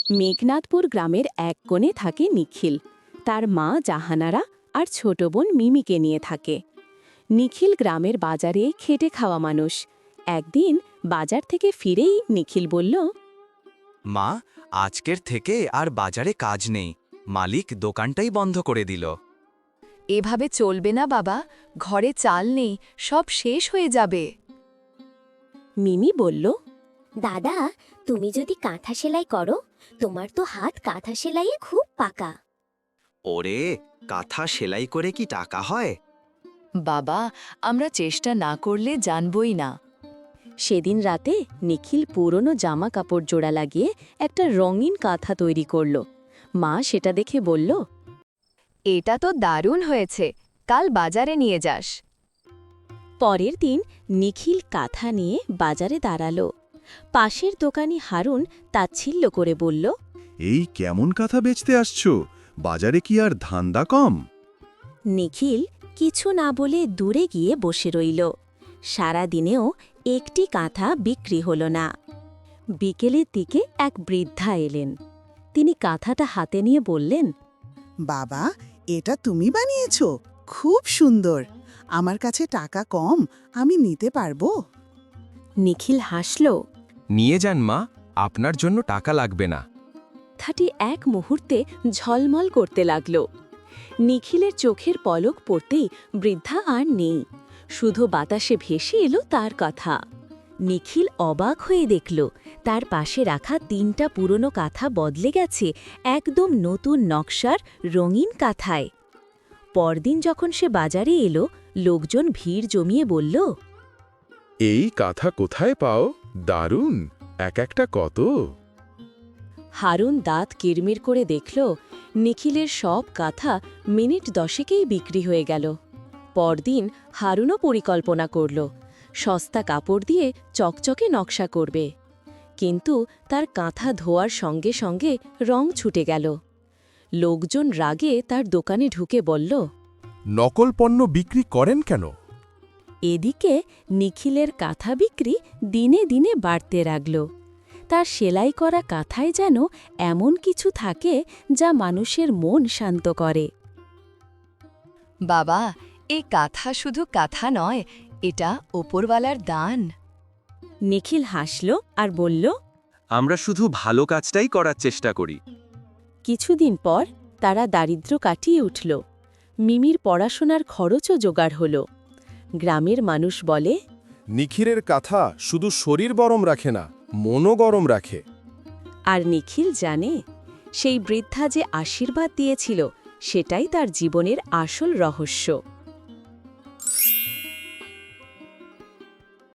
মেঘনাথপুর গ্রামের এক কোণে থাকে নিখিল। তার মা জাহানারা আর ছোট বোন মিমিকে নিয়ে থাকে। নিখিল গ্রামের বাজারে খেটে খাওয়া মানুষ। একদিন বাজার থেকে ফিরেই নিখিল বলল, মা, আজকের থেকে আর বাজারে কাজ নেই। মালিক দোকানটাই বন্ধ করে দিল। এভাবে চলবে না বাবা, ঘরে চাল নেই, সব শেষ হয়ে যাবে। মিমি বলল, দাদা, তুমি যদি কাঁথা সেলাই করো, তোমার তো হাত কাঁথা সেলাইয়ে খুব পাকা। ওরে, কাঁথা সেলাই করে কি টাকা হয়? বাবা, আমরা চেষ্টা না করলে জানবই না। সেদিন রাতে নিখিল পুরনো জামা কাপড় জোড়া লাগিয়ে একটা রঙিন কাঁথা তৈরি করল। মা সেটা দেখে বলল, এটা তো দারুণ হয়েছে, কাল বাজারে নিয়ে যাস। পরের দিন নিখিল কাঁথা নিয়ে বাজারে দাঁড়ালো। পাশের দোকানি হারুন তাচ্ছিল্য করে বলল, এই কেমন কাঁথা বেচতে আসছো? বাজারে কি আর ধান্দা কম? নিখিল কিছু না বলে দূরে গিয়ে বসে রইল। সারা দিনেও একটি কাঁথা বিক্রি হল না। বিকেলের দিকে এক বৃদ্ধা এলেন। তিনি কাঁথাটা হাতে নিয়ে বললেন, বাবা, এটা তুমি বানিয়েছো? খুব সুন্দর। আমার কাছে টাকা কম, আমি নিতে পারবো? নিখিল হাসল। নিয়ে যান মা, আপনার জন্য টাকা লাগবে না। কাঁথাটি এক মুহূর্তে ঝলমল করতে লাগল। নিখিলের চোখের পলক পড়তেই বৃদ্ধা আর নেই, শুধু বাতাসে ভেসে এলো তার কথা। নিখিল অবাক হয়ে দেখল তার পাশে রাখা 3টা পুরনো কাঁথা বদলে গেছে একদম নতুন নকশার রঙিন কাঁথায়। পরদিন যখন সে বাজারে এলো, লোকজন ভিড় জমিয়ে বলল, এই কাঁথা কোথায় পাও? দারুণ, এক একটা কত? হারুন দাঁত কিরমির করে দেখল নিখিলের সব কাঁথা মিনিট 10কেই বিক্রি হয়ে গেল। পরদিন হারুনও পরিকল্পনা করল সস্তা কাপড় দিয়ে চকচকে নকশা করবে। কিন্তু তার কাঁথা ধোয়ার সঙ্গে সঙ্গে রং ছুটে গেল। লোকজন রাগে তার দোকানে ঢুকে বলল, নকল পণ্য বিক্রি করেন কেন? এদিকে নিখিলের কাঁথা বিক্রি দিনে দিনে বাড়তে লাগল। তার সেলাই করা কাঁথায় যেন এমন কিছু থাকে যা মানুষের মন শান্ত করে। বাবা, এই কাঁথা শুধু কাঁথা নয়, এটা ওপরওয়ালার দান। নিখিল হাসল আর বলল, আমরা শুধু ভালো কাজটাই করার চেষ্টা করি। কিছুদিন পর তারা দারিদ্র্য কাটিয়ে উঠল। মিমির পড়াশোনার খরচও জোগাড় হল। গ্রামের মানুষ বলে, নিখিলের কাঁথা শুধু শরীর গরম রাখে না, মনও গরম রাখে। আর নিখিল জানে সেই বৃদ্ধা যে আশীর্বাদ দিয়েছিল সেটাই তার জীবনের আসল রহস্য।